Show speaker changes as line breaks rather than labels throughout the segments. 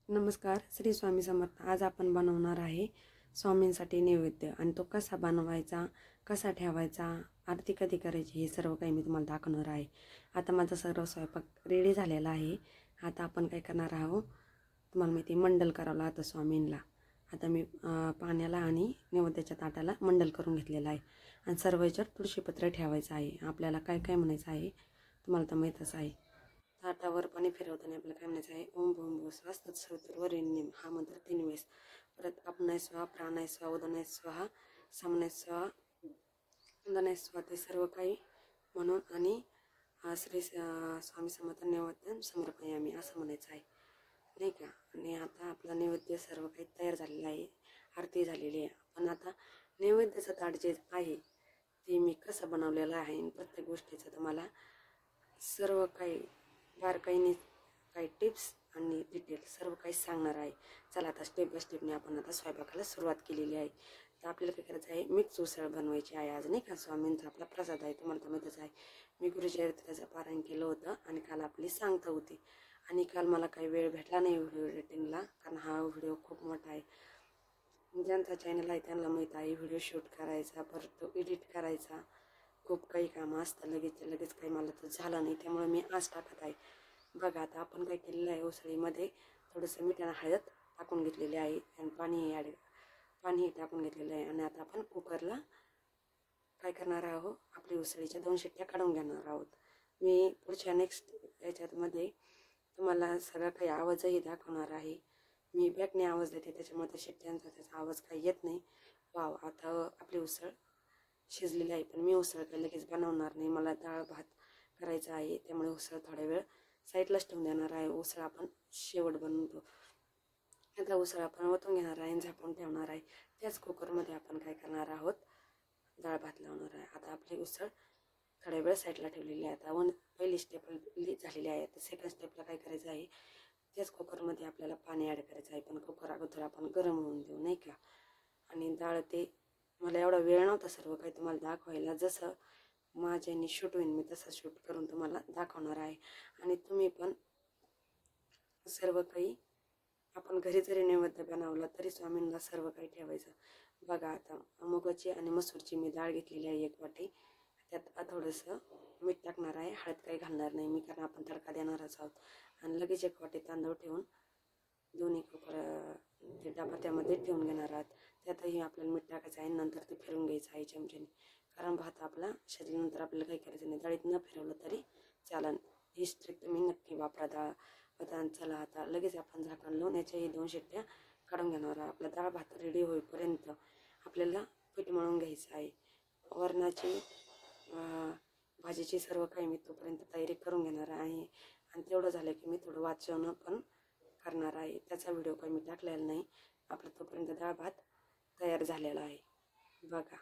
नमस्कार, श्री स्वामी समर्थ। आज आपण बनवणार आहे स्वामींसाठी नैवेद्य आणि तो कसा बनवायचा, कसा ठेवायचा, आरती कधी करायची हे सर्व काही मी तुम्हाला दाखवणार आहे। आता माझा सर्व स्वयंपाक रेडी झालेला आहे। आता आपण काय करणार आहोत, तुम्हाला माहिती मंडल करावं लागतं स्वामींना। आता मी पाण्याला आणि नैवेद्याच्या ताटाला मंडल करून घेतलेला आहे आणि सर्व याच्यावर तुळशीपत्र ठेवायचं आहे। आपल्याला काय काय म्हणायचं आहे तुम्हाला तर माहीतच आहे। ताटावर पाणी फिरवताना आपल्याला काय म्हणायचं आहे, ओम भूम भुव स्वः तत्सवितुर्वरेण्यम हा मंत्र 3 वेळेस। परत अपनाय स्वाहा, प्राणाय स्वाहा, उदानाय स्वाहा, समनाय स्वाहा, उदानाय स्वाहा ते सर्व काही म्हणून आणि श्री स्वामी समर्थ नैवेद्य समर्पयामी असं म्हणायचं आहे, नाही का। आणि आता आपला नैवेद्य सर्व काही तयार झालेला आहे, आरती झालेली आहे। पण आता नैवेद्याचं ताट जे आहे ते मी कसं बनवलेलं आहे आणि प्रत्येक गोष्टीचं तुम्हाला सर्व काही बारकाईने काही टिप्स आणि डिटेल सर्व काही सांगणार आहे। चला आता स्टेप बाय स्टेपने आपण आता स्वयंपाकाला सुरुवात केलेली आहे। तर आपल्याला काय करायचं आहे, मिक्स उसळ बनवायची आहे आज, नाही का। स्वामींचा आपला प्रसाद आहे, तुम्हाला तर माहीतच आहे। मी गुरुचरित्राचं पारायण केलं होतं आणि काल आपली सांगता होती आणि काल मला काही वेळ भेटला नाही व्हिडिओ एडिटिंगला, कारण हा व्हिडिओ खूप मोठा आहे। ज्यांचा चॅनल आहे त्यांना माहीत आहे व्हिडिओ शूट करायचा, परत तो एडिट करायचा, खूप काही कामं असतं। लगेच काही मला तर झालं नाही, त्यामुळे मी आज टाकत आहे। बघा आता आपण काय केलेलं आहे, उसळीमध्ये थोडंसं मीठ हळद टाकून घेतलेले आहे आणि पाणी टाकून घेतलेलं आहे। आणि आता आपण कुकरला काय करणार आहोत, आपली उसळीच्या 2 शिट्ट्या काढून घेणार आहोत। मी पुढच्या नेक्स्ट याच्यामध्ये तुम्हाला सगळं काही आवाजही दाखवणार आहे। मी बॅकने आवाज देते, त्याच्यामुळे त्या शिट्ट्यांचा त्याचा आवाज काही येत नाही। वाव, आता आपली उसळ शिजलेली आहे। पण मी उसळ काही लगेच बनवणार नाही, मला डाळ भात करायचा आहे, त्यामुळे उसळ थोड्या वेळ साईडलाच ठेवून देणार आहे। उसळ आपण शेवट बनवतो। आता उसळ आपण ओतून घेणार आहे आणि झाकून ठेवणार आहे। त्याच कुकरमध्ये आपण काय करणार आहोत, डाळ भात लावणार आहे। आता आपली उसळ थोड्या वेळ साईडला ठेवलेली आहे। आता पहिली स्टेप झालेली आहे। तर सेकंड स्टेपला काय करायचं आहे, त्याच कुकरमध्ये आपल्याला पाणी ॲड करायचं आहे, पण कुकर अगोदर आपण गरम होऊन देऊ, नाही का। आणि डाळ ते मला एवढा वेळ नव्हता सर्व काही तुम्हाला दाखवायला, जसं माझ्याने शूट होईल मी तसं शूट करून तुम्हाला दाखवणार आहे। आणि तुम्ही पण सर्व काही आपण घरी जरी नैवेद्य बनवला तरी स्वामींना सर्व काही ठेवायचं। बघा आता मुगाची आणि मसूरची मी डाळ घेतलेली आहे 1 वाटी, त्यात थोडंसं मीठ टाकणार आहे, हळद काही घालणार नाही मी, कारण आपण तडका देणारच आहोत। आणि लगेच 1 वाटी तांदूळ ठेवून दोन्ही कुकर डबा त्यामध्ये ठेवून घेणार आहात। त्यातही आपल्याला मीठ टाकायचं आहे, नंतर ते फिरवून घ्यायचं आहे चमच्याने, कारण भात आपला शिजल्यानंतर आपल्याला काही करायचं नाही, डाळीत न फिरवलं तरी चालन। ही स्ट्रिक तुम्ही नक्की वापरा डाळ भात। चला आता लगेच आपण झाकण लावून याच्याही 2 शिट्ट्या काढून घेणार आहोत। आपला डाळ भात रेडी होईपर्यंत आपल्याला पीठ मळून घ्यायचं आहे। वरणाची भाजीची सर्व काही मी तोपर्यंत तयारी करून घेणार आहे। आणि तेवढं झालं की मी थोडं वाचवणं पण करणार आहे, त्याचा व्हिडिओ काही मी टाकलेला नाही। आपला तोपर्यंत डाळ भात तयार झालेला आहे। बघा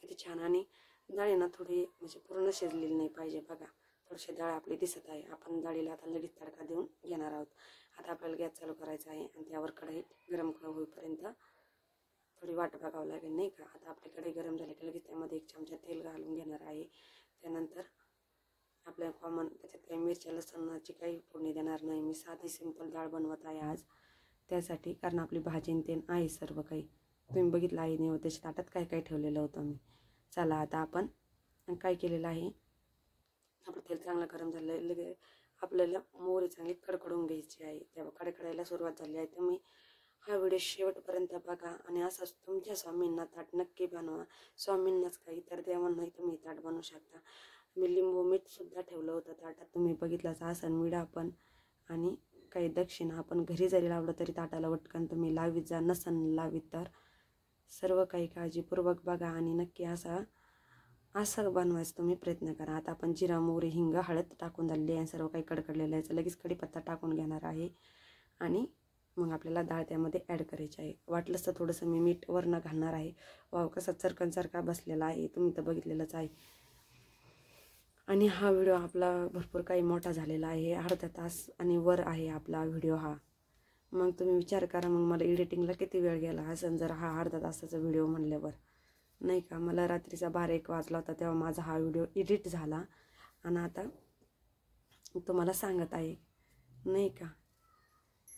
किती छान, आणि डाळीना थोडी म्हणजे पूर्ण शिजलेली नाही पाहिजे। बघा थोडीशी डाळ आपली दिसत आहे। आपण डाळीला आता लगेच तडका देऊन घेणार आहोत। आता आपल्याला गॅस चालू करायचा आहे आणि त्यावर कढईत गरम होईपर्यंत थोडी वाट बघावं लागेल, नाही का। आता आपली कढई गरम झाली की लगेच त्यामध्ये 1 चमचा तेल घालून घेणार आहे। त्यानंतर आपल्या कॉमन त्याच्यात काही मिरच्या लसणाची काही फोडणी देणार नाही, मी साधी सिंपल डाळ बनवत आहे आज त्यासाठी, कारण आपली भाजी ते आहे सर्व काही तुम्ही बघितलं आहे नाही, त्याच्या ताटात काय काय ठेवलेलं होतं मी। चला आता आपण काय केलेलं आहे, आपलं तेल चांगलं गरम झालं आहे, लगेच आपल्याला मोहरी चांगली कडकडून घ्यायची आहे। तेव्हा कडायला सुरुवात झाली आहे। तुम्ही हा व्हिडिओ शेवटपर्यंत बघा आणि असंच तुमच्या स्वामींना ताट नक्की बनवा। स्वामींनाच काही तर देवांनाही तुम्ही ताट बनवू शकता। मी लिंबू मीठसुद्धा ठेवलं होतं ताटात, तुम्ही बघितलंच असन विडा पण, आणि काही दक्षिणा आपण घरी जरी लावलं तरी ताटाला वटकन तुम्ही लावीत जा, नसन लावीत तर सर्व काही काळजीपूर्वक बघा आणि नक्की असं बनवायचं तुम्ही प्रयत्न करा। आता आपण जिरा मोहरी हिंग हळद टाकून झालेली आहे, सर्व काही कडकडलेलं आहे। लगेच कढीपत्ता टाकून घेणार आहे आणि मग आपल्याला डाळ त्यामध्ये ॲड करायची आहे। वाटलंच तर थोडंसं मी मीठ वरनं घालणार आहे। वाव कसा चरकनसारखा बसलेला आहे, तुम्ही तर बघितलेलंच आहे। आणि हा व्हिडिओ आपला भरपूर काही मोठा झालेला आहे, अर्धा तास आणि वर आहे आपला व्हिडिओ हा। मग तुम्ही विचार करा, मग मला एडिटिंगला किती वेळ गेला असेल जर हा अर्धा तासाचा व्हिडिओ म्हणल्यावर, नाही का। मला रात्रीचा 12-1 वाजला होता तेव्हा माझा हा व्हिडिओ एडिट झाला आणि आता तुम्हाला सांगत आहे, नाही का।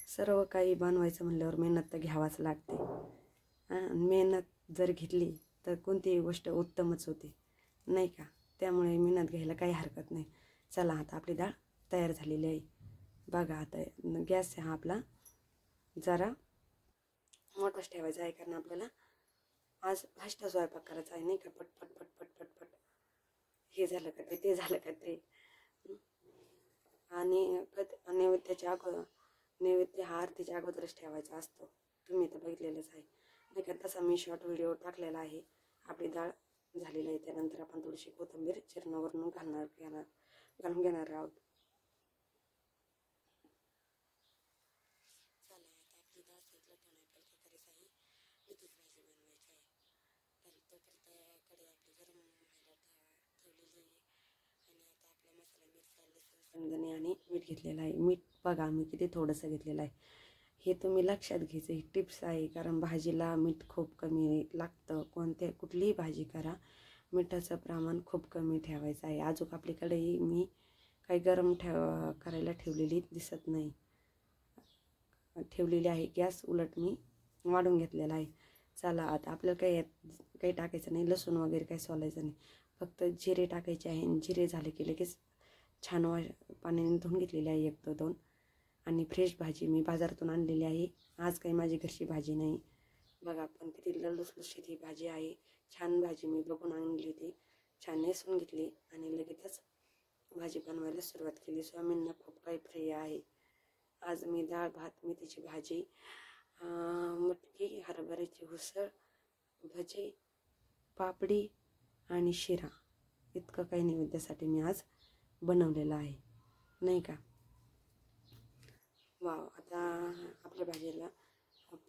सर्व काही बनवायचं म्हणल्यावर मेहनत तर घ्यावाच लागते. मेहनत जर घेतली तर कोणतीही गोष्ट उत्तमच होते, नाही का? त्यामुळे मेहनत घ्यायला काही हरकत नाही. चला आता आपली डाळ तयार झालेली आहे. बघा आता गॅस हा आपला जरा मोठाच ठेवायचा आहे, कारण आपल्याला आज फास्ट स्वयंपाक करायचा आहे, नाही का? पटपट पटपट पटपट हे झालं का ते झालं का ते. आणि नैवेद्याच्या अगोदर नैवेद्य हा आरतीच्या अगोदरच ठेवायचा असतो. तुम्ही तर बघितलेलंच आहे, नाही का? तसा मी शॉर्ट व्हिडिओ टाकलेला आहे. आपली डाळ झालेली आहे, त्यानंतर आपण थोडीशी कोथिंबीर चिरणावरून घालून घेणार आहोत. चला आता आपली डाळ साईडला ठेवण्यात आहे. मेथीची भाजी बनवायची आहे. तर कढई आपली गरम व्हायला ठेवलेली आहे. आणि आता आपला मसाला मिरचा लसूण शेंगदाणे आणि मीठ घेतलेलं आहे. मीठ बघा मी किती थोडंसं घेतलेलं आहे. हे तुम्ही लक्षात घ्यायचं, ही टिप्स आहे, कारण भाजीला मीठ खूप कमी लागतं. कुठलीही भाजी करा, मिठाचं प्रमाण खूप कमी ठेवायचं आहे. अजून आपली कढई मी काही गरम करायला ठेवलेली दिसत नाही, ठेवलेली आहे. गॅस उलट मी वाढून घेतलेला आहे. चला आता आपल्याला काही टाकायचं नाही, लसूण वगैरे काही सोलायचं नाही, फक्त जिरे टाकायचे आहे. आणि जिरे झाले की लगेच छान पाण्याने धुवून घेतलेली आहे 1 ते 2. आणि फ्रेश भाजी मी बाजारातून आणलेली आहे, आज काही माझी घरची भाजी नाही. बघा पण किती लुसलुशीत ही भाजी आहे. छान भाजी मी बघून आणली होती, छान नेसून घेतली आणि लगेचच भाजी बनवायला सुरुवात केली. स्वामींना खूप काही प्रिय आहे. आज मी डाळ भात, मेथीची भाजी, मटकी, हरभऱ्याची उसळ, भजी, पापडी आणि शिरा इतकं काही नैवेद्यासाठी मी आज बनवलेलं आहे, नाही का? वाव. आता आपल्या भाजीला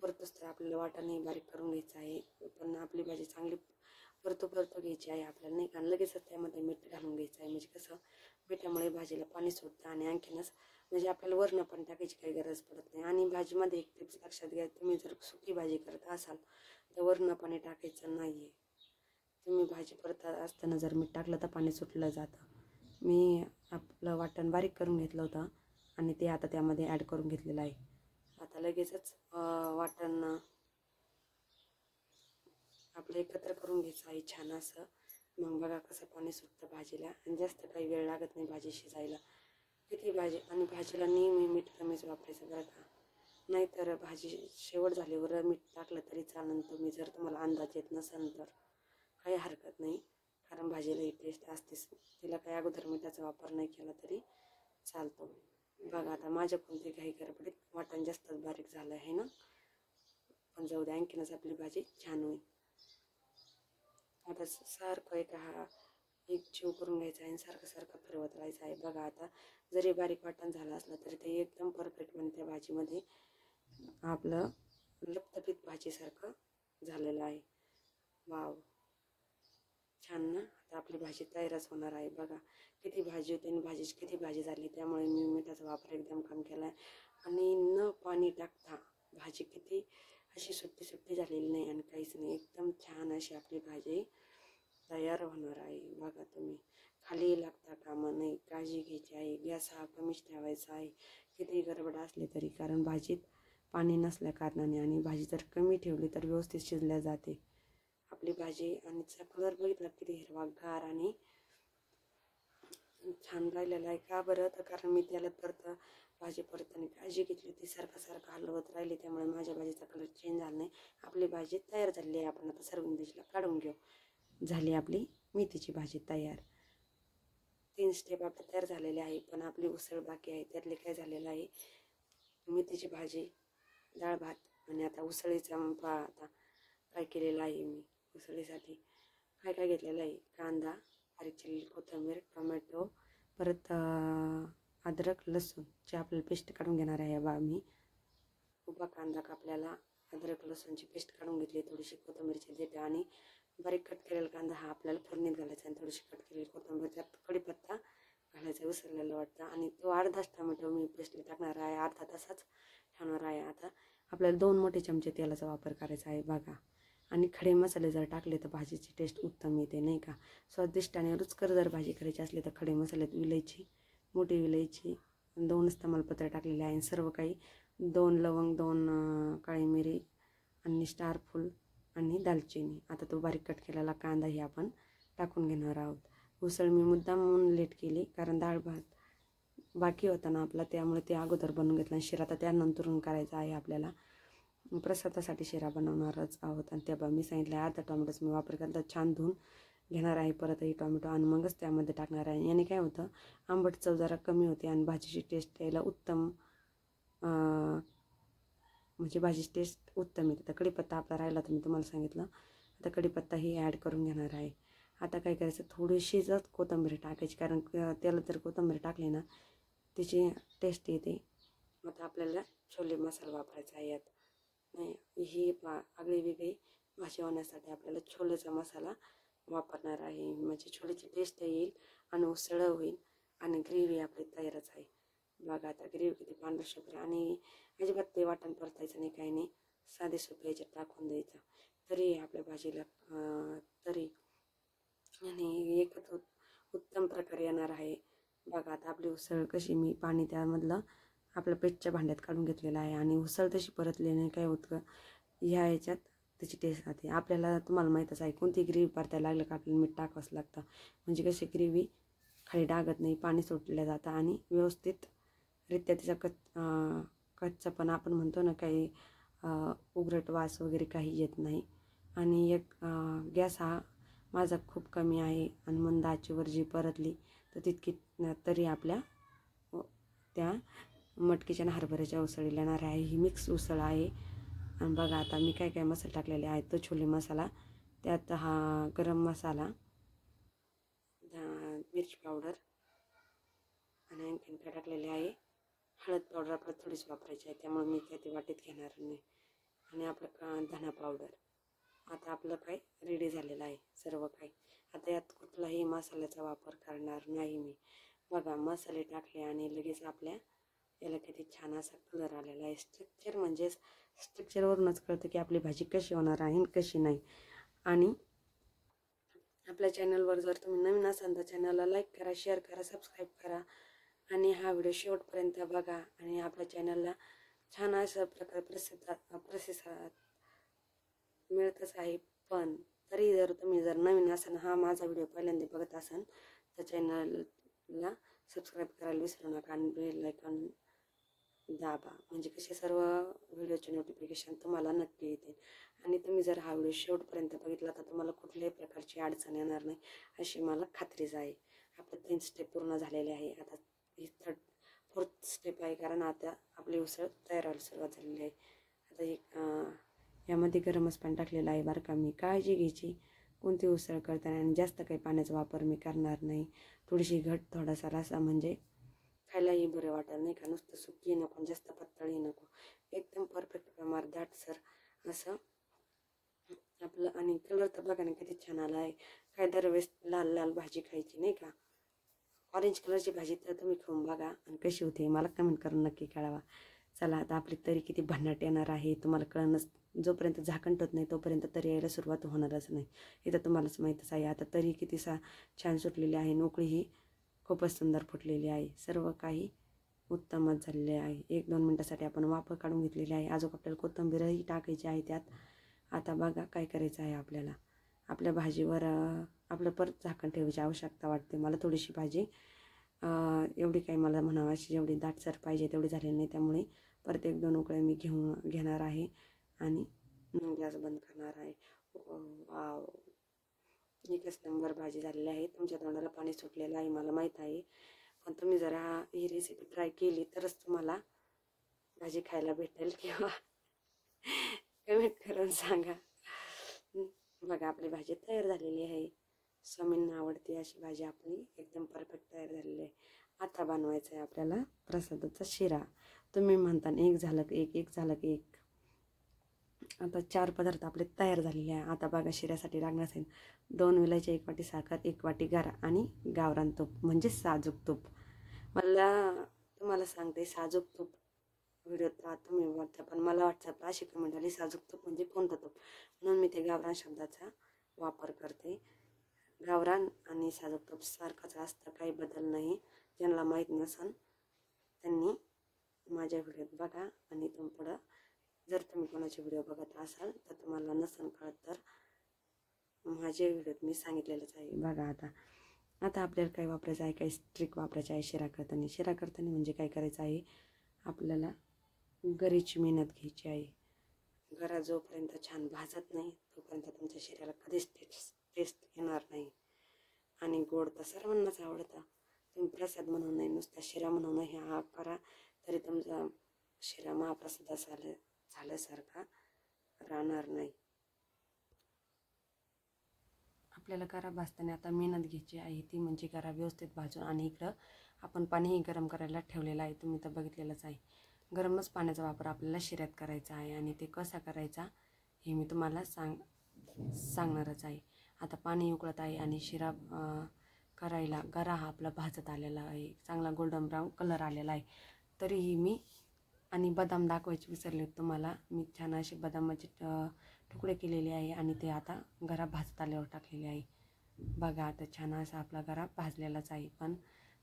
परतच तर आपल्याला वाटाणे बारीक करून घ्यायचं आहे, पण आपली भाजी चांगली परतू घ्यायची आहे आपल्याला, नाही का? लगेचच त्यामध्ये मीठ घालून घ्यायचं आहे, म्हणजे कसं मिठामुळे भाजीला पाणी सुटतं आणि आणखीनच म्हणजे आपल्याला वरण पण टाकायची काही गरज पडत नाही. आणि भाजीमध्ये एक टिप्स लक्षात घ्या, तुम्ही जर सुकी भाजी करत असाल तर वरण पाणी टाकायचं नाही आहे. तुम्ही भाजी परतत असताना जर मीठ टाकलं तर पाणी सुटलं जातं. मी आपलं वाटण बारीक करून घेतलं होतं आणि ते आता त्यामध्ये ॲड करून घेतलेलं आहे. आता लगेचच वाटण आपलं एकत्र करून घ्यायचं आहे छान असं. मग बघा कसं पाणी सुटतं भाजीला आणि जास्त काही वेळ लागत नाही भाजी शिजायला. किती भाजी आणि भाजीला नेहमी मीठ कमीच वापरायचं बरं का, नाहीतर भाजी शेवट झाल्यावर मीठ टाकलं तरी चालेल. तुम्ही जर तुम्हाला अंदाज येत नसेल तर काही हरकत नाही, कारण भाजीला ही टेस्ट असतेच. तिला काही अगोदर मिठाचा वापर नाही केला तरी चालतो. बघा आता माझ्या कोणती काही गडबडीत वाटण जास्तच बारीक झालं आहे ना, पण जाऊ द्या, आणखीनच आपली भाजी छान होईल. आता सारखं एक जीव करून घ्यायचा आहे आणि सारखं फिरवत राहायचं आहे. बघा आता जरी बारीक वाटण झालं असलं तरी ते एकदम परफेक्ट बनते भाजीमध्ये, आपलं लपतपीत भाजीसारखं झालेलं आहे. वाव, छान ना. आता आपली भाजी तयारच होणार आहे. बघा किती भाजी होती आणि किती भाजी झाली, त्यामुळे मी मिठाचा वापर एकदम कमी केला आहे. आणि न पाणी टाकता भाजी किती अशी सुट्टी झालेली नाही आणि काहीच नाही, एकदम छान अशी आपली भाजी तयार होणार आहे. बघा तुम्ही खाली लागता कामा नाही, काळजी घ्यायची आहे. गॅस हा कमीच ठेवायचा आहे किती गडबड असली तरी, कारण भाजीत पाणी नसल्या कारणाने. आणि भाजी जर कमी ठेवली तर व्यवस्थित शिजल्या जाते आपली भाजी. आणि तिचा कलर बघितला किती हिरवागार आणि छान राहिलेला आहे. का बरं? तर कारण मी त्याला भाजी परताना काळजी घेतली होती, सारखं हलवत राहिली, त्यामुळे माझ्या भाजीचा कलर चेंज झाला नाही. आपली भाजी तयार झालेली आहे. आपण आता सर्विंग डिशला काढून घेऊ. झाली आपली मेथीची भाजी तयार. 3 स्टेप आपल्या तयार झालेले आहे, पण आपली उसळ बाकी आहे. त्यातले काय झालेलं आहे, मेथीची भाजी, डाळ भात आणि आता उसळीचा आता काय केलेलं आहे मी. उसळीसाठी काय काय घेतलेलं आहे, कांदा, बारीक चिरलेली कोथिंबीर, टोमॅटो, परत अद्रक लसूण ची आपल्याला पेस्ट काढून घेणार आहे. मी उभा कांदा कापल्याला, अद्रक लसूणची पेस्ट काढून घेतली, थोडीशी कोथिंबीरची देठं आणि बारीक कट केलेला कांदा हा आपल्याला फोडणीत घालायचा आणि थोडीशी कट केलेली कोथिंबीर, त्यात कढीपत्ता घालायचा विसरलेला वाटतं. आणि तो अर्धाच टोमॅटो मी पेस्टली टाकणार आहे, अर्धा तासाच ठेवणार आहे. आता आपल्याला 2 मोठे चमचे तेलाचा वापर करायचा आहे. बघा, आणि खडे मसाले जर टाकले तर भाजीची टेस्ट उत्तम येते, नाही का? स्वादिष्ट आणि रुचकर जर भाजी करायची असली तर खडे मसाल्यात विलायची, मोठी विलायची, 2च तमालपत्र टाकलेले आहे. सर्व काही 2 लवंग, 2 काळी मिरी आणि स्टार फूल आणि दालचिनी. आता तो बारीक कट केलेला कांदाही आपण टाकून घेणार आहोत. उसळ मी मुद्दामून लेट केली कारण डाळ भात बाकी होता ना आपला, त्यामुळे ते अगोदर बनवून घेतलं आणि शिरा तर त्यानंतरून करायचा आहे आपल्याला. प्रसादासाठी शिरा बनवणारच आहोत आणि त्या मी सांगितलं अर्धा टोमॅटोच मी वापर करता छान धुवून घेणार आहे परतही टोमॅटो आणि मगच त्यामध्ये टाकणार आहे. याने काय होतं, आंबट चव जरा कमी होते आणि भाजीची टेस्ट यायला उत्तम म्हणजे भाजीची टेस्ट उत्तम येते. तर कढीपत्ता आपला राहिला तर मी तुम्हाला सांगितलं. आता कढीपत्ताही ॲड करून घेणार आहे. आता काय करायचं, थोडीशीच कोथिंबीर टाकायची कारण त्याला जर कोथिंबीर टाकली ना त्याची टेस्ट येते. आता आपल्याला छोले मसाला वापरायचा आहे यात. नाही, ही आगळी वेगळी भाजी होण्यासाठी आपल्याला छोलेचा मसाला वापरणार आहे. म्हणजे छोलेची टेस्ट येईल आणि उसळ होईल आणि ग्रेव्ही आपली तयारच आहे. बघा आता ग्रेव्ही किती पांढरशुभ्र आणि अजिबात ते वाटण परतायचं नाही, काही नाही, साधे सोपे याच्यात टाकून द्यायचं तरी आपल्या भाजीला तरी आणि एकच उत्तम प्रकारे येणार आहे. बघा आता आपली उसळ कशी मी पाणी त्यामधलं आपल्या पेटच्या भांड्यात काढून घेतलेलं आहे आणि उसळ तशी परतल्याने काय होतं, ह्या याच्यात त्याची टेस्ट राहते. आपल्याला तुम्हाला माहीतच आहे कोणती ग्रेव्ही परतायला लागलं का आपल्याला मीठ टाकावंच लागतं. म्हणजे कशी ग्रेव्ही खाली डागत नाही, पाणी सुटलं जातं आणि व्यवस्थितरित्या तिचा कच्चापणा आपण म्हणतो ना, काही उघरट वास वगैरे काही येत नाही. आणि एक गॅस हा माझा खूप कमी आहे आणि मंद आचेवर जी परतली तर तितकी तरी आपल्या त्या मटकीच्या आणि हरभऱ्याच्या उसळीला येणार आहे. ही मिक्स उसळ आहे. आणि बघा आता मी काय काय मसाले टाकलेले आहेत. तो छोले मसाला, त्यात हा गरम मसाला, मिरची पावडर आणि आणखीन काय टाकलेले आहे, हळद पावडर आपल्याला थोडीच वापरायची आहे त्यामुळे मी काय ते वाटीत घेणार नाही. आणि आपलं धना पावडर. आता आपलं काय रेडी झालेलं आहे सर्व काही. आता यात कुठलाही मसाल्याचा वापर करणार नाही मी. बघा मसाले टाकले आणि लगेच आपल्या याला किती छान असा कलर आलेला आहे. स्ट्रक्चरवरूनच कळतं की आपली भाजी कशी होणार आहे कशी नाही. आणि आपल्या चॅनलवर जर तुम्ही नवीन असाल तर चॅनलला लाईक करा, शेअर करा, सबस्क्राईब करा आणि हा व्हिडिओ शेवटपर्यंत बघा. आणि आपल्या चॅनलला छान अशा प्रकारे प्रतिसाद मिळतच आहे. पण तरी जर तुम्ही नवीन असाल, हा माझा व्हिडिओ पहिल्यांदा बघत असाल तर चॅनलला सबस्क्राईब करायला विसरू नका आणि बेल आयकॉन दाबा. म्हणजे कसे सर्व व्हिडिओचे नोटिफिकेशन तुम्हाला नक्की येतील. आणि तुम्ही जर हा व्हिडिओ शेवटपर्यंत बघितला तर तुम्हाला कुठल्याही प्रकारची अडचण येणार नाही अशी मला खात्रीच आहे. आपलं 3 स्टेप पूर्ण झालेले आहे. आता ही 4th स्टेप आहे कारण आता आपली उसळ तयार व्हायला सुरुवात झालेली आहे. आता यामध्ये गरमच पाणी टाकलेलं आहे बरं का. मी काळजी घ्यायची कोणती उसळ करताना आणि जास्त काही पाण्याचा वापर मी करणार नाही. थोडीशी घट, थोडासा रसा म्हणजे खायलाही बरं वाटेल नाही का. नुसतं सुकी नको, जास्त पातळही नको, एकदम परफेक्ट प्रमाण दाटसर असं आपलं. आणि कलर तर बघा ना किती छान आला आहे. काय दरवेळेस लाल लाल भाजी खायची नाही का. ऑरेंज कलरची भाजी तर तुम्ही खाऊन बघा आणि कशी होते मला कमेंट करून नक्की कळवा. चला आता आपली तरी किती भन्नाट येणार आहे तुम्हाला कळणंच. जोपर्यंत झाकण टोत नाही तोपर्यंत तरी यायला सुरुवात होणारच नाही. इथं तुम्हालाच माहीतच आहे. आता तरी किती छान सुटलेली आहे. नोकळीही खूपच सुंदर फुटलेली आहे. सर्व काही उत्तमच झालेले आहे. 1-2 मिनटासाठी आपण वाफ काढून घेतलेली आहे. अजून आपल्याला कोथिंबीरही टाकायची आहे त्यात. आता बघा काय करायचं आहे आपल्याला. आपल्या भाजीवर आपलं परत झाकण ठेवायची आवश्यकता वाटते मला. थोडीशी भाजी एवढी काही मला म्हणावं अशी जेवढी दाटसर पाहिजे तेवढी झालेली नाही, त्यामुळे परत 1-2 उकळ्या मी घेणार आहे आणि गॅस बंद करणार आहे. वाव, एकच नंबर भाजी झालेली आहे. तुमच्या तोंडाला पाणी सुटलेलं आहे मला माहीत आहे. पण तुम्ही जरा ही रेसिपी ट्राय केली तरच तुम्हाला भाजी खायला भेटेल किंवा कमेंट करून सांगा. बघा आपली भाजी तयार झालेली आहे. स्वामींना आवडते अशी भाजी आपली एकदम परफेक्ट तयार झालेली आहे. आता बनवायचं आहे आपल्याला प्रसादाचा शिरा. तुम्ही म्हणता एक झालं की एक झालं की एक. आता 4 पदार्थ आपले तयार झालेले आहे. आता बघा शिऱ्यासाठी लागणार आहे 2 विलायची, 1 वाटी साखर, 1 वाटी गारा आणि गावरान तूप म्हणजे साजूक तूप. तुम्हाला सांगते साजूक तूप व्हिडिओत तुम्ही वाटतं पण मला व्हॉट्सअपला अशी कमेंट आली साजूक तूप म्हणजे कोणतं तूप, म्हणून मी ते गावरान शब्दाचा वापर करते. गावरान आणि साजूक तूप सारखंच असतं, काही बदल नाही. ज्यांना माहीत नसेल त्यांनी माझ्या व्हिडिओत बघा आणि इथून पुढं जर तुम्ही कोणाचे व्हिडिओ बघत असाल तर तुम्हाला नसेल कळत तर माझ्या व्हिडिओत मी सांगितलेलंच आहे. बघा आता आपल्याला काय वापरायचं आहे, काही स्ट्रिक वापरायचं आहे शिरा करताना म्हणजे काय करायचं आहे, आपल्याला गरीची मेहनत घ्यायची आहे. गरा जोपर्यंत छान भाजत नाही तोपर्यंत तुमच्या शिऱ्याला कधीच टेस्ट येणार नाही. आणि गोड तर सर्वांनाच आवडतं. तुम्ही प्रसाद म्हणून नाही, नुसता शिरा म्हणून हे हा करा तरी तुमचा शिरा महाप्रसाद झाल्यासारखा राहणार नाही. आपल्याला गरा भाजताना आता मेहनत घ्यायची आहे, ती म्हणजे गरा व्यवस्थित भाजून. आणि इकडं आपण पाणीही गरम करायला ठेवलेलं आहे, तुम्ही तर बघितलेलंच आहे. गरमच पाण्याचा वापर आपल्याला शिऱ्यात करायचा आहे आणि ते कसा करायचा हे मी तुम्हाला सांगणारच आहे. आता पाणी उकळत आहे आणि शिरा करायला गरा हा आपला भाजत आलेला आहे, चांगला गोल्डन ब्राऊन कलर आलेला आहे. तरीही मी आणि बदाम दाखवायचे विसरले तुम्हाला, मी छान असे बदामाचे तुकडे केलेले आहे आणि ते आता गरा भाजत आल्यावर टाकलेले आहे. बघा आता छान असा आपला गरा भाजलेलाच आहे, पण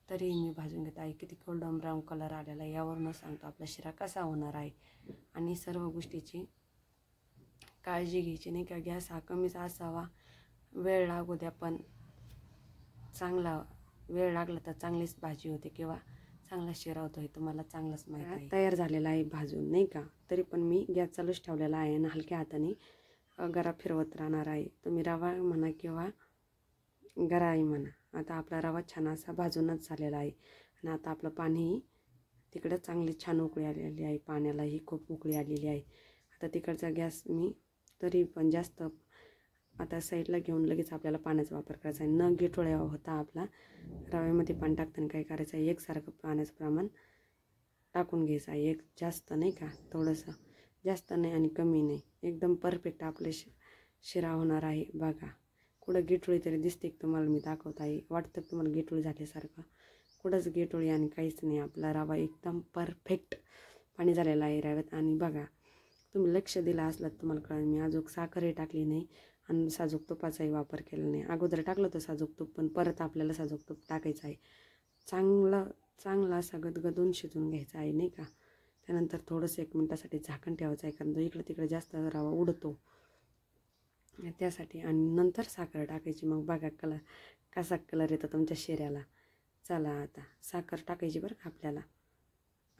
तरीही मी भाजून घेत आहे. किती गोल्डन ब्राऊन कलर आलेला आहे यावरून सांगतो आपला शिरा कसा होणार आहे. आणि सर्व गोष्टीची काळजी घ्यायची नाही का, गॅस हा कमीच असावा, वेळ लागू द्या पण चांगला, वेळ लागला तर चांगलीच भाजी होते किंवा चांगला शिरा होतो हे तुम्हाला चांगलंच माहीत आहे. तयार झालेला आहे भाजून नाही का, तरी पण मी गॅस चालूच ठेवलेला आहे आणि हलक्या हाताने गरा फिरवत राहणार आहे. तुम्ही रवा म्हणा किंवा गराही म्हणा. आता आपला रवा छान असा भाजूनच झालेला आहे आणि आता आपलं पाणीही तिकडं चांगली छान उकळी आलेली आहे, पाण्यालाही खूप उकळी आलेली आहे. आता तिकडचा गॅस मी तरी पण जास्त आता साईडला घेऊन लगेच आपल्याला पाण्याचा वापर करायचा आहे. न गिठोळ्या होता आपला रव्यामध्ये पाणी टाकताना काय करायचं आहे, एकसारखं पाण्याचं प्रमाण टाकून घ्यायचं आहे. एक जास्त नाही का, थोडंसं जास्त नाही आणि कमी नाही, एकदम परफेक्ट आपले शिरा होणार आहे. बघा कुठं गिठोळी तरी दिसते की तुम्हाला मी दाखवत आहे, वाटतं तुम्हाला गिठोळी झाल्यासारखं, कुठंच गिठोळी आणि काहीच नाही. आपला रवा एकदम परफेक्ट पाणी झालेला आहे रव्यात. आणि बघा तुम्ही लक्ष दिलं असलं तर तुम्हाला कळेल, मी अजून साखरही टाकली नाही आणि साजूक तुपाचाही वापर केला नाही. अगोदर टाकलं होतं साजूक तूप, पण परत आपल्याला साजूक तूप टाकायचं आहे. चांगला असा गदगदून शिजून घ्यायचा आहे नाही का. त्यानंतर थोडंसं 1 मिनटासाठी झाकण ठेवायचं आहे, कारण जो इकडे तिकडे जास्त रवा उडतो त्यासाठी. आणि नंतर साखर टाकायची. मग बघा कसा कलर येतो तुमच्या शिऱ्याला. चला आता साखर टाकायची बरं का आपल्याला,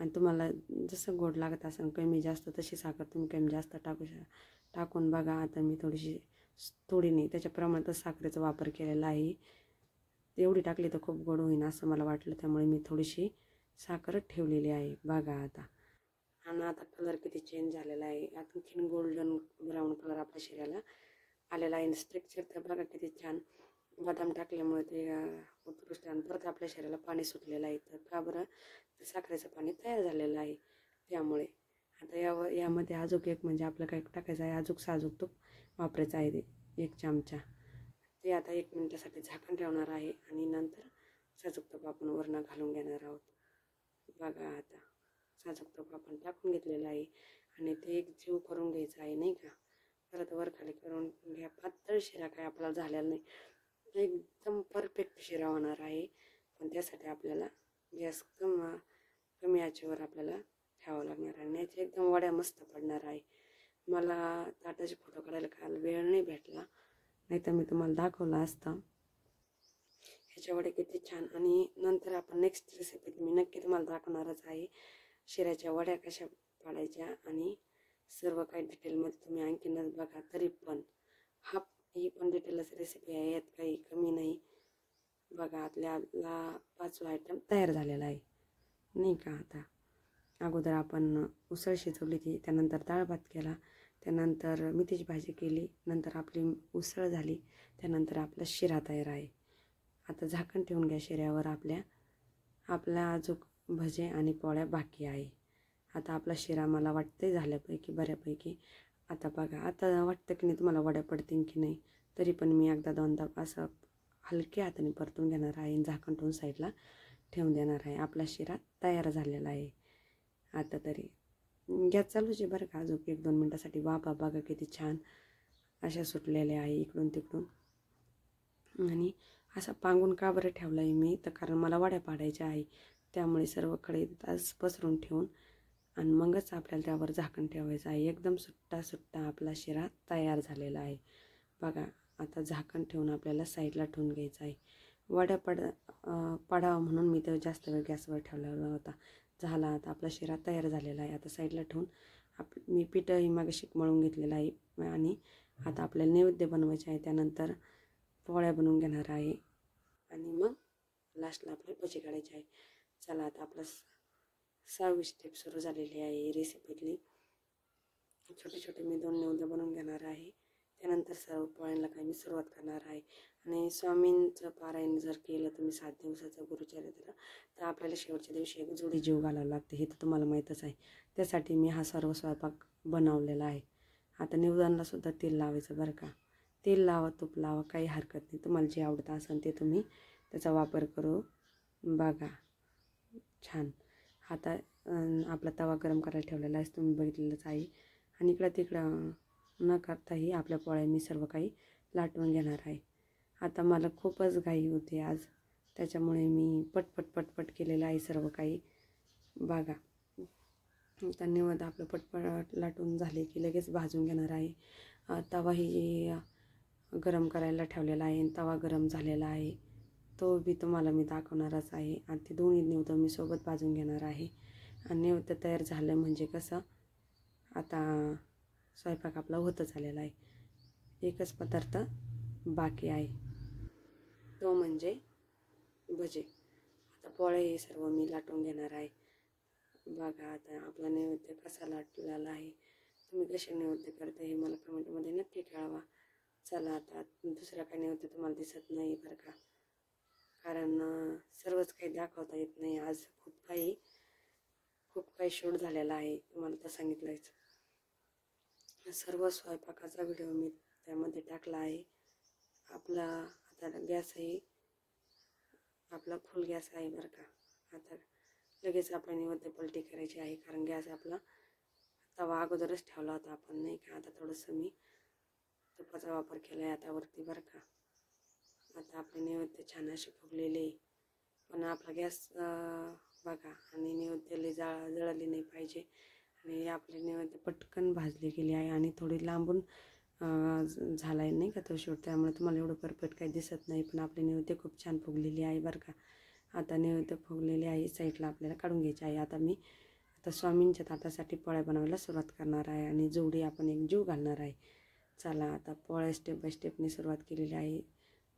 आणि तुम्हाला जसं गोड लागत असेल कमी जास्त तशी साखर तुम्ही कमी जास्त टाकून बघा. आता मी थोडी नाही त्याच्या प्रमाणातच साखरेचा वापर केलेला आहे. एवढी टाकली तर खूप गोड होईन असं मला वाटलं, त्यामुळे मी थोडीशी साखर ठेवलेली आहे. बघा आणि आता कलर किती चेंज झालेला आहे, आणखीन गोल्डन ब्राऊन कलर आपल्या शिऱ्याला आलेला आहे. स्ट्रक्चर तर बघा किती छान, बदाम टाकल्यामुळे ते उत्कृष्ट. आणि परत आपल्या शरीराला पाणी सुटलेलं आहे, तर का बरं, साखरेचं पाणी तयार झालेलं आहे त्यामुळे. आता यामध्ये अजून एक म्हणजे आपलं काय टाकायचं आहे, अजून साजूक तूप वापरायचं आहे 1 चमचा. ते आता 1 मिनटासाठी झाकण ठेवणार आहे आणि नंतर साजूक तूप आपण वरनं घालून घेणार आहोत. बघा आता साजूक तूप आपण टाकून घेतलेलं आहे आणि ते एक जीव करून घ्यायचं आहे नाही का. परत वर खाली करून घ्या. पातळ शिरा काय आपल्याला झालेला नाही, एकदम परफेक्ट शिरा होणार आहे. पण त्यासाठी आपल्याला गॅस कमी आचेवर आपल्याला ठेवावं लागणार आहे आणि याच्या एकदम वड्या मस्त पडणार आहे. मला ताटाचे फोटो काढायला काल वेळ नाही भेटला, नाही तर मी तुम्हाला दाखवलं असतं. ह्याच्या वड्या किती छान. आणि नंतर आपण नेक्स्ट रेसिपीत मी नक्की तुम्हाला दाखवणारच आहे शिऱ्याच्या वड्या कशा पाडायच्या, आणि सर्व काही डिटेलमध्ये तुम्ही आणखीनच बघा. तरी पण ही पण डिटेलच रेसिपी आहे, यात काही कमी नाही. बघा आपल्याला 5वा आयटम तयार झालेला आहे नाही का. आता अगोदर आपण उसळ शिजवली ती, त्यानंतर डाळ भात केला, त्यानंतर मेथीची भाजी केली, नंतर आपली उसळ झाली, त्यानंतर आपला शिरा तयार आहे. आता झाकण ठेवून घ्या शिऱ्यावर. आपल्या अजून भजे आणि पोळ्या बाकी आहे. आता आपला शिरा मला वाटते झाल्यापैकी बऱ्यापैकी. आता बघा, आता वाटतं की नाही तुम्हाला वड्या पडतील की नाही, तरी पण मी एकदा दोनदा असं हलक्या हाताने परतून घेणार आहे, झाकण ठेवून साईडला ठेवून देणार आहे. आपला शिरा तयार झालेला आहे. आता तरी गॅस चालूच आहे बरं का, अजून 1-2 मिनटासाठी. वाफा बघा किती छान अशा सुटलेल्या आहे इकडून तिकडून. आणि असा पांगून का बरं ठेवला आहे मी, तर कारण मला वड्या पाडायच्या आहे, त्यामुळे सर्वकडे तास पसरून ठेवून आणि मगच आपल्याला त्यावर झाकण ठेवायचं आहे. एकदम सुट्टा सुट्टा आपला शिरा तयार झालेला आहे. बघा आता झाकण ठेवून आपल्याला साईडला ठेवून घ्यायचं आहे. वड्या पडावं म्हणून मी तर जास्त वेळ गॅसवर ठेवलेला होता. झाला आता आपला शिरा तयार झालेला आहे. आता साईडला ठेवून मी पिठंही मागाशी मळून घेतलेलं आहे आणि आता आपल्याला नैवेद्य बनवायचे आहे. त्यानंतर पोळ्या बनवून घेणार आहे आणि मग लास्टला आपले भजी काढायचे आहे. चला आता आपला 6वी स्टेप सुरू झालेली आहे रेसिपीतली. छोटे छोटे मी 2 नैवेद्य बनवून घेणार आहे. त्यानंतर सर्व पोळ्यांना काही मी सुरुवात करणार आहे. आणि स्वामींचं पारायण जर केलं तुम्ही 7 दिवसाचं गुरुचरित्र तर आपल्याला शेवटच्या दिवशी एक जोडी जीव घालावं लागते. हे तर तुम्हाला माहीतच आहे. त्यासाठी मी हा सर्व स्वयंपाक बनवलेला आहे. आता निवेदनालासुद्धा तेल लावायचं बरं का. तेल लावा, तूप लावा, काही हरकत नाही. तुम्हाला जे आवडतं असेल ते तुम्ही त्याचा वापर करू बघा. छान. आता आपला तवा गरम करायला ठेवलेला आहे, तुम्ही बघितलेलंच आहे. आणि इकडं तिकडं न करताही आपल्या पोळ्या मी सर्व काही लाटून घेणार आहे. आता मला खूपच घाई होती आज, त्याच्यामुळे मी पटपट पटपट केलेलं आहे सर्व काही बघा. आता निवद आपलं पटपट लाटून झाले की लगेच भाजून घेणार आहे. तवाही गरम करायला ठेवलेला आहे. तवा गरम झालेला आहे, तो बी तुम्हाला मी दाखवणारच आहे. आणि ते दोन्ही निवद मी सोबत भाजून घेणार आहे. आणि निवद तयार झालं म्हणजे कसं आता स्वयंपाक आपला होतच आलेला आहे. एकच पदार्थ बाकी आहे, तो म्हणजे भजे. आता पोळे हे सर्व मी लाटून घेणार आहे बघा. आता आपला नैवेद्य कसा लाटलेला आहे, तुम्ही कसे नैवेद्य करता हे मला कमेंटमध्ये नक्की कळवा. चला आता दुसरा काही नैवेद्य तुम्हाला दिसत नाही बरं का, कारण सर्वच काही दाखवता येत नाही आज. खूप काही शूट झालेला आहे, तुम्हाला तर सांगितलंच. सर्व स्वयंपाकाचा व्हिडिओ मी त्यामध्ये टाकला आहे. आपला आता गॅसही आपला फुल गॅस आहे बरं का. आता लगेच आपल्या नैवेद्य पलटी करायची आहे, कारण गॅस आपला तवा अगोदरच ठेवला होता आपण नाही का. आता थोडंसं मी तुपाचा वापर केला आहे आता वरती बरं का. आता आपले नैवेद्य छान असे फुगलेले, पण आपला गॅस बघा. आणि नैवेद्याला जळाली नाही पाहिजे. आणि आपले नैवेद्य पटकन भाजले गेले आहे आणि थोडी लांबून झाला आहे नाही का तो शूट, त्यामुळे तुम्हाला एवढं परफेक्ट काही दिसत नाही. पण आपले नैवेद्य खूप छान फुगलेली आहे बरं का. आता नैवेद्य फुगलेले आहे, साईडला आपल्याला काढून घ्यायचे आहे. आता स्वामींच्या ताटासाठी पोळ्या बनवायला सुरुवात करणार आहे आणि जोडी आपण एक जीव घालणार आहे. चला आता पोळ्या स्टेप बाय स्टेपने सुरुवात केलेली आहे.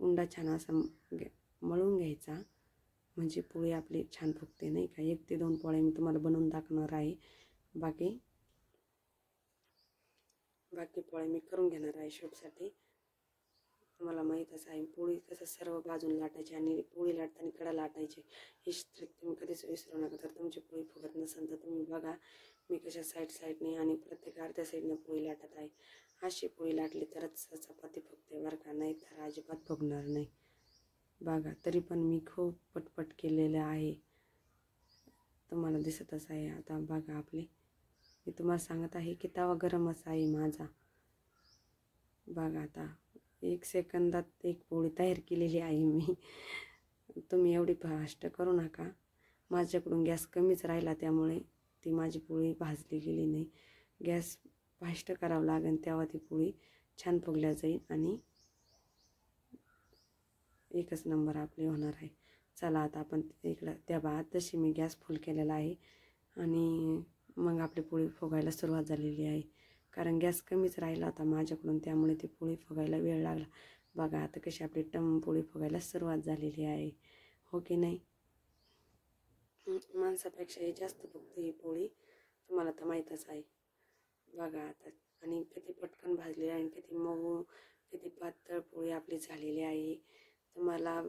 उंडा छान असा मळून घ्यायचा म्हणजे पोळी आपली छान फुगते नाही का. 1 ते 2 पोळ्या मी तुम्हाला बनवून दाखवणार आहे. बाकी पोळ्या मी करून घेणार आहे शूटसाठी. तुम्हाला माहीतच आहे पोळी कसं सर्व बाजून लाटायची आणि पोळी लाटताना कडा लाटायची. ही ट्रिक तुम्ही कधीच विसरू नका. तर तुमची पोळी फुगत नसेल तर तुम्ही बघा मी कशा साईडने आणि प्रत्येक अर्ध्या साईडनं पोळी लाटत आहे. अशी पोळी लाटली तरच चपाती फुगते बरं का, नाही तर अजिबात फुगणार नाही बघा. तरी पण मी खूप पटपट केलेलं आहे, तुम्हाला दिसतच आहे. आता बघा मी तुम्हाला सांगत आहे की तवा गरमच आहे माझा बघा. आता 1 सेकंदात एक पोळी तयार केलेली आहे मी. तुम्ही एवढी फास्ट करू नका, माझ्याकडून गॅस कमीच राहिला त्यामुळे ती माझी पोळी भाजली गेली नाही. गॅस फास्ट करावं लागेल तेव्हा ती पोळी छान फुगल्या जाईल आणि एकच नंबर आपली होणार आहे. चला आता आपण इकडं त्या बाद तशी मी गॅस फुल केलेला आहे आणि मग आपली पोळी फुगायला सुरुवात झालेली आहे. कारण गॅस कमीच राहिला होता माझ्याकडून, त्यामुळे ती पोळी फुगायला वेळ लागला बघा. आता कशी आपली पोळी फुगायला सुरुवात झालेली आहे, हो की नाही. माणसापेक्षाही जास्त फुगते ही पोळी, तुम्हाला तर माहीतच आहे बघा. आता आणि किती पटकन भाजली आणि किती मऊ किती पातळ पोळी आपली झालेली आहे. तुम्हाला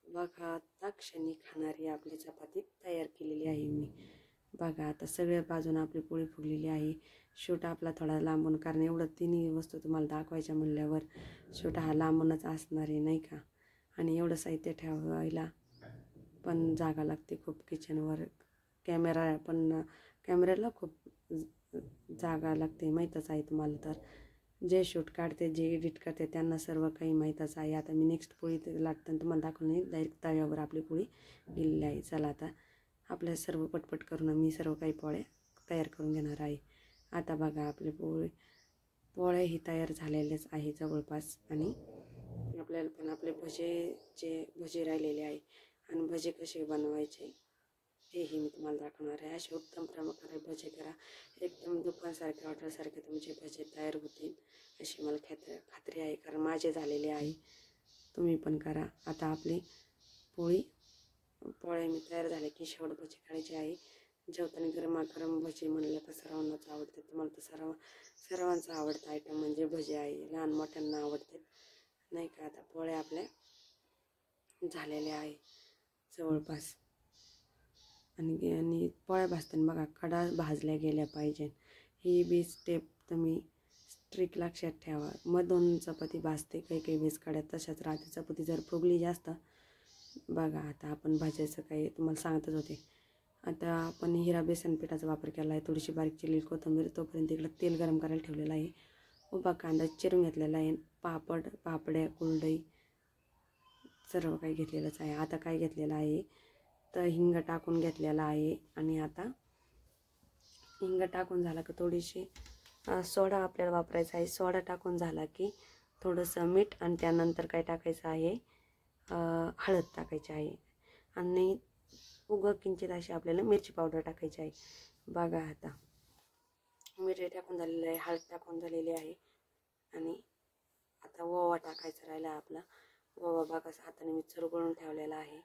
बघा क्षणी खाणारी आपली चपाती तयार केलेली आहे मी बघा. आता सगळ्या बाजूने आपली पोळी फुगलेली आहे. शूट आपला थोडा लांबून, कारण एवढं तिन्ही वस्तू तुम्हाला दाखवायच्या म्हणल्यावर शूट हा लांबूनच असणार आहे नाही का. आणि एवढं साहित्य ठेवायला पण जागा लागते खूप किचनवर. कॅमेऱ्याला खूप जागा लागते, माहीतच आहे तुम्हाला. तर जे शूट काढते जे एडिट करते त्यांना सर्व काही माहीतच आहे. आता मी नेक्स्ट पोळी लाटताना तुम्हाला दाखवलं नाही, डायरेक्ट तव्यावर आपली पोळी गेलेली आहे. चला आता आपल्या सर्व पटपट करून मी सर्व काही पोळ्या तयार करून घेणार आहे. आता बघा आपले पोळ्याही तयार झालेलेच आहे जवळपास. आणि आपल्याला पण आपले भजे राहिलेले आहे आणि भजे कसे बनवायचे तेही मी तुम्हाला दाखवणार आहे. असे उत्तम प्रकारे भजे करा, एकदम दुकानसारखे हॉटेलसारखे तुमचे भजे तयार होतील अशी मला खात्री आहे, कारण माझे झालेले आहे. तुम्ही पण करा. आता आपली पोळे मी तयार झाले की शेवट भजी काढायची आहे. जेवताना गरमागरम भजी म्हणलं तर सर्वांनाच आवडते. तुम्हाला तर सर्वांचा आवडता आयटम म्हणजे भजी आहे, लहान मोठ्यांना आवडते नाही का. आता पोळ्या आपल्या झालेल्या आहे जवळपास. आणि पोळ्या भाजताना बघा कडा भाजल्या गेल्या पाहिजे, ही बी स्टेप तुम्ही स्ट्रिक लक्षात ठेवा. मधून चपाती भाजते, काही वेळेस कड्या तशाच राहते. चपाती जर फुगली जास्त बघा. आता आपण भाजायचं काही तुम्हाला सांगतच होते. आता आपण हिरा बेसन पिठाचा वापर केला आहे. थोडीशी बारीक चिरलेली कोथिंबीर, तोपर्यंत इकडं तेल गरम करायला ठेवलेलं आहे. उभा कांदा चिरून घेतलेला आहे. पापड्या कुरडई सर्व काही घेतलेलंच आहे. आता काय घेतलेलं आहे तर हिंग टाकून घेतलेला आहे. आणि आता हिंग टाकून झाला की थोडीशी सोडा आपल्याला वापरायचा आहे. सोडा टाकून झाला की थोडंसं मीठ आणि त्यानंतर काय टाकायचं आहे हळद टाकायची आहे. आणि किंचित अशी आपल्याला मिरची पावडर टाकायची आहे. बघा आता मिरची टाकून झालेली आहे, हळद टाकून झालेली आहे. आणि आता ओवा टाकायचा राहिला आपला. ओवा बघा हाताने मी चुरगळून ठेवलेला आहे.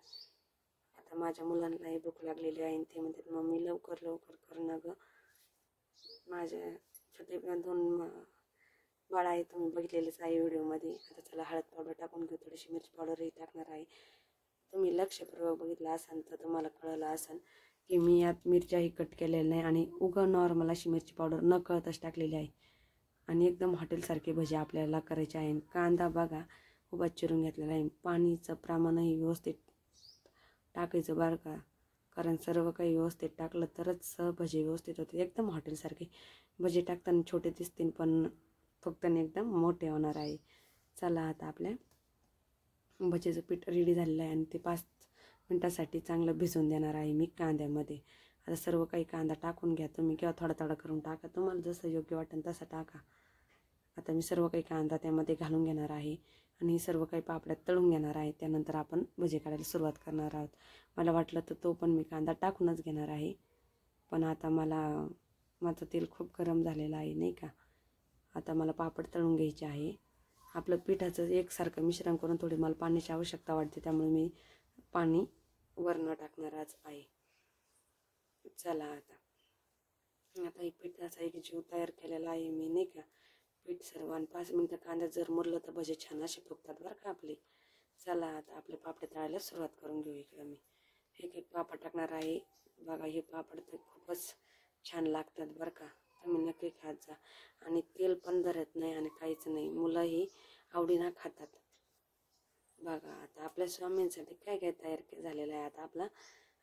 आता माझ्या मुलांनाही भूक लागलेली आहे, ते म्हणतात मम्मी लवकर कर ना गं. माझ्या छोटे 2 बाळा आहे, तुम्ही बघितलेलेच आहे व्हिडिओमध्ये. आता त्याला हळद पावडर टाकून घेऊ, थोडीशी मिरची पावडरही टाकणार आहे. तुम्ही लक्षपूर्वक बघितलं असाल तर तुम्हाला कळलं असेल की मी यात मिरच्याही कट केलेल्या नाही आणि नॉर्मल अशी मिरची पावडर न कळतच टाकलेली आहे. आणि एकदम हॉटेलसारखे भजे आपल्याला करायचे आहे. कांदा बघा उभा चिरून घेतलेला आहे. पाणीचं प्रमाणही व्यवस्थित टाकायचं बरं का, कारण सर्व काही व्यवस्थित टाकलं तरच भजे व्यवस्थित होते. एकदम हॉटेलसारखे भजे टाकताना छोटे दिसतील पण फुगताना एकदम मोठे होणार आहे. चला आता आपल्या भजेचं पीठ रेडी झालेलं आहे आणि ते 5 मिनटासाठी चांगलं भिजवून देणार आहे मी कांद्यामध्ये. आता सर्व काही कांदा टाकून घ्या तुम्ही, किंवा थोडा थोडा करून टाका, तुम्हाला जसं योग्य वाटेल तसं टाका. आता मी सर्व काही कांदा त्यामध्ये घालून घेणार आहे आणि सर्व काही पापड्यात तळून घेणार आहे. त्यानंतर आपण भजे काढायला सुरुवात करणार आहोत. मला वाटलं तर तो पण मी कांदा टाकूनच घेणार आहे, पण आता माझं तेल खूप गरम झालेलं आहे नाही का. आता मला पापड तळून घ्यायचे आहे. आपलं पिठाचं एकसारखं मिश्रण करून थोडी मला पाण्याची आवश्यकता वाटते, त्यामुळे मी पाणी वरनं टाकणारच आहे. चला आता ही पिठाचा एक जीव तयार केलेला आहे मी नाही का. पीठ सर्व आणि 5 मिनटं कांद्यात जर मुरलं तर भजे छान असे फुगतात बरं का आपले. चला आता आपले पापड तळायला सुरुवात करून घेऊ. इकडं मी एक पापड टाकणार आहे. बघा हे पापड तर खूपच छान लागतात बरं का, तुम्ही नक्की खात जा. आणि तेल पण धरत नाही आणि काहीच नाही, मुलंही आवडीनं खातात. बघा आता आपल्या स्वामींसाठी काय काय तयार झालेलं आहे.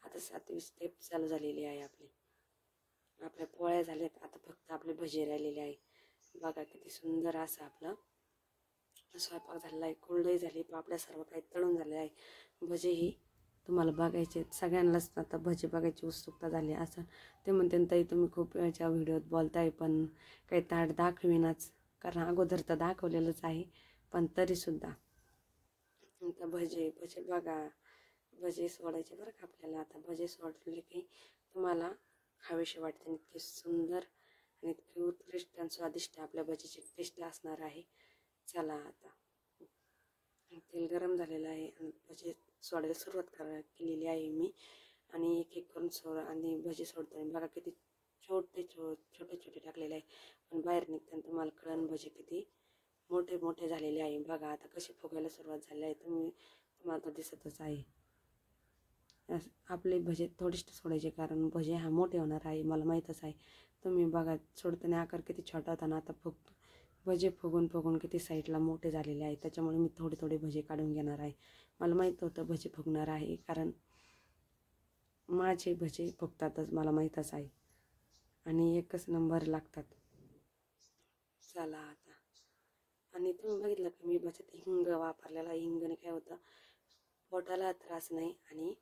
आता 7वी स्टेप चालू झालेली आहे आपली. आपल्या पोळ्या झाल्यात, आता फक्त आपले भजे राहिलेले आहे. बघा किती सुंदर असं आपलं स्वयंपाक झालेला आहे. कुरडई झाली, पापड्या सर्व काही तळून झाले आहे. भजेही तुम्हाला बघायचे, सगळ्यांनाच आता भजे बघायची उत्सुकता झाली असं. ते म्हणते ताई तुम्ही खूप वेळच्या व्हिडिओत बोलताय पण काही ताट दाखविनाच, कारण अगोदर तर दाखवलेलंच आहे, पण तरीसुद्धा आता भजे बघा. भजे सोडायचे बरं का आपल्याला. आता भजे सोडले की तुम्हाला खावेसे वाटते. इतके सुंदर आणि इतके उत्कृष्ट आणि स्वादिष्ट आपल्या भजीची टेस्ट असणार आहे. चला आता तेल गरम झालेलं आहे आणि भजे सोडायला सुरुवात केलेली आहे मी. आणि एक करून आणि भजे सोडताना बघा किती छोटे छोटे टाकलेले आहे, पण बाहेर निघताना तुम्हाला कळण भजे किती मोठे मोठे झालेले आहे. बघा आता कसे फुगायला सुरुवात झाली आहे, तुम्हाला तर दिसतच आहे. आपले भजे थोडेसे सोडायचे, कारण भजे हा मोठे होणार आहे मला माहीतच आहे. तुम्ही बघा सोडताना आकार किती छोटा होता ना, आता भजे फुगून किती साईडला मोठे झालेले आहे. त्याच्यामुळे मी थोडे भजे काढून घेणार आहे. मला माहीत होतं भजे फुगणार आहे, कारण माझे भजे फुगतातच मला माहीतच आहे आणि एकच नंबर लागतात. चला आता आणि तुम्ही बघितलं की मी भज्यात हिंग वापरलेला. हिंगने काय होतं, पोटाला त्रास नाही आणि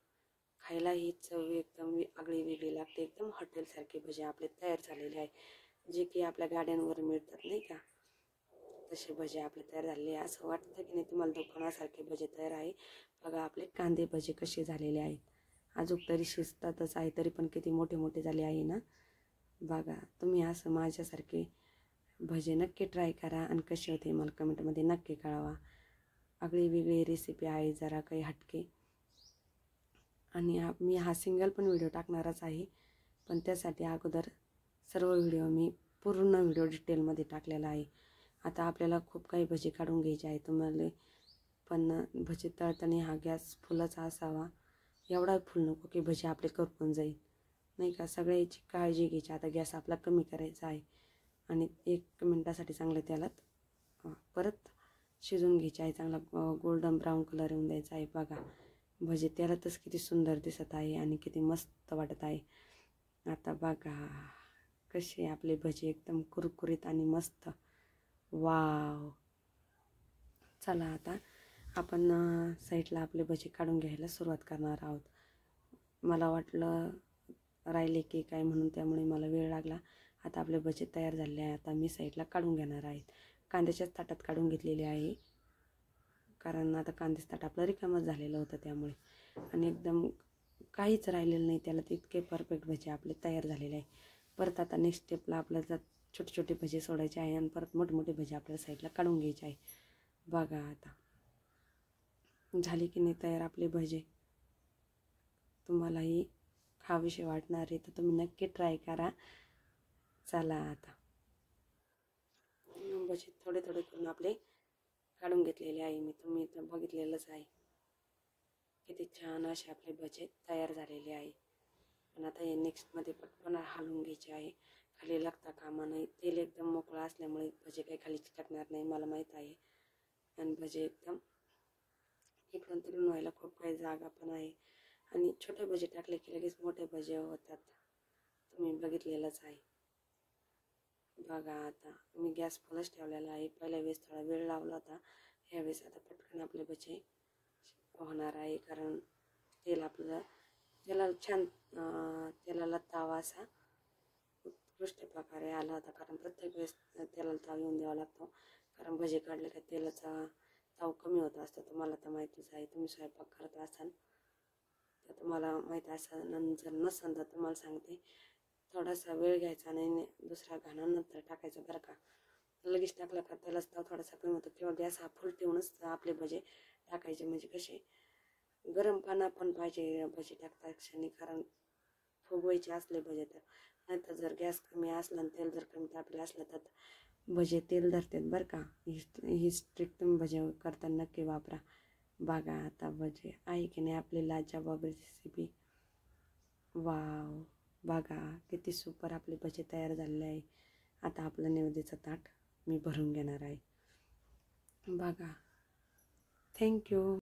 खायलाही चव एकदम आगळी वेगळी लागते. एकदम हॉटेलसारखे भजे आपले तयार झालेले आहे, जे की आपल्या गाड्यांवर मिळतात नाही का, तसे भजे आपले तयार झालेले आहे. असं वाटतं की नाही तुम्हाला दुकानासारखे भजे तयार आहे. बघा आपले कांदे भजे कसे झालेले आहेत. अजून तरी शिजतातच आहे, तरी पण किती मोठे मोठे झाले आहे ना. बघा तुम्ही असं माझ्यासारखे भजे नक्की ट्राय करा आणि कसे होते मला कमेंटमध्ये नक्की कळवा. आगळी वेगळी रेसिपी आहे, जरा काही हटके. आणि मी हा सिंगल पण व्हिडिओ टाकणारच आहे, पण त्यासाठी अगोदर सर्व व्हिडिओ मी पूर्ण व्हिडिओ डिटेलमध्ये टाकलेला आहे. आता आपल्याला खूप काही भजी काढून घ्यायचे आहे तुम्हाला, पण भजी तळताना हा गॅस फुलाचा असावा. एवढा फुल नको की भजी आपले करपून जाईल नाही का. सगळ्याची काळजी घ्यायची. आता गॅस आपला कमी करायचा आहे आणि 1 मिनटासाठी चांगलं त्यालात परत शिजून घ्यायचे आहे. चांगला गोल्डन ब्राऊन कलर येऊन द्यायचा आहे. बघा भजी त्यालातच किती सुंदर दिसत आहे आणि किती मस्त वाटत आहे. आता बघा कसे आपले भजी एकदम कुरकुरीत आणि मस्त. वाव. चला आता आपण साईडला आपले भजी काढून घ्यायला सुरुवात करणार आहोत. मला वाटलं राहिले की काय म्हणून, त्यामुळे मला वेळ लागला. आता आपले भजी तयार झाले आहे. आता मी साईडला काढून घेणार आहेत. कांद्याच्याच ताटात काढून घेतलेले आहे, कारण आता कांद्याचं ताट आपलं रिकामच झालेलं होतं त्यामुळे. आणि एकदम काहीच राहिलेलं नाही त्याला, इतके परफेक्ट भजी आपले तयार झालेले आहे. परत आता नेक्स्ट स्टेपला आपल्याला छोटे छोटे भजी सोडायचे आहे आणि परत मोठमोठे भजी आपल्याला साईडला काढून घ्यायचे आहे. बघा आता झाली की नाही तयार आपले भजे. तुम्हालाही खावीशे वाटणार आहे तर तुम्ही नक्की ट्राय करा. चला आता भजे थोडे थोडे करून आपले काढून घेतलेले आहे मी. तुम्ही इथं बघितलेलंच आहे किती छान असे आपले भजे तयार झालेले आहे. पण आता हे नेक्स्टमध्ये पटकन हलवून घ्यायचे आहे. खाली लागता कामा नाही. तेल एकदम मोकळं असल्यामुळे भजे काही खाली चिटकणार नाही, मला माहीत आहे. आणि भजे एकदम इकडून तिकडून व्हायला खूप काही जागा पण आहे. आणि छोटे भजे टाकले की लगेच मोठे भजे होतात, तुम्ही बघितलेलंच आहे. बघा आता मी गॅस फुलच ठेवलेला आहे. पहिल्या वेळेस थोडा वेळ लावला होता, ह्यावेळेस आता पटकन आपले भजे होणार आहे. कारण तेल आपलं त्याला छान तेलाला तावा असा उत्कृष्ट प्रकारे आला होता. कारण प्रत्येक वेळेस तेलाला ताव येऊन द्यावा लागतो, कारण भजे काढले का तेलाचा ताव कमी होत असतो. तुम्हाला तर माहितीच आहे, तुम्ही स्वयंपाक करत असाल तर तुम्हाला माहीत असेल. जर नसेल तर तुम्हाला सांगते, थोडासा वेळ घ्यायचा आणि दुसरा घाणा नंतर टाकायचा बरं का. लगेच टाकला का त्यालाच ताव थोडासा कमी होतो. किंवा गॅस हा फुल ठेवूनच आपले भजे टाकायचे, म्हणजे कसे गरम पाना पण पाहिजे भजी टाकता क्षणी, कारण फुगवायचे असले भजे तर. नाहीतर जर गॅस कमी असला आणि तेल जर कमी तापलं असलं तर भजे तेल धरतात बरं का. ही ट्रिक तुम्ही भजे करताना नक्की वापरा. बघा आता भजे आहे की नाही आपली लाजवाब रेसिपी. वाव. बघा किती सुपर आपले भजे तयार झालेले आहे. आता आपलं नैवेद्याचं ताट मी भरून घेणार आहे. बघा. थँक्यू.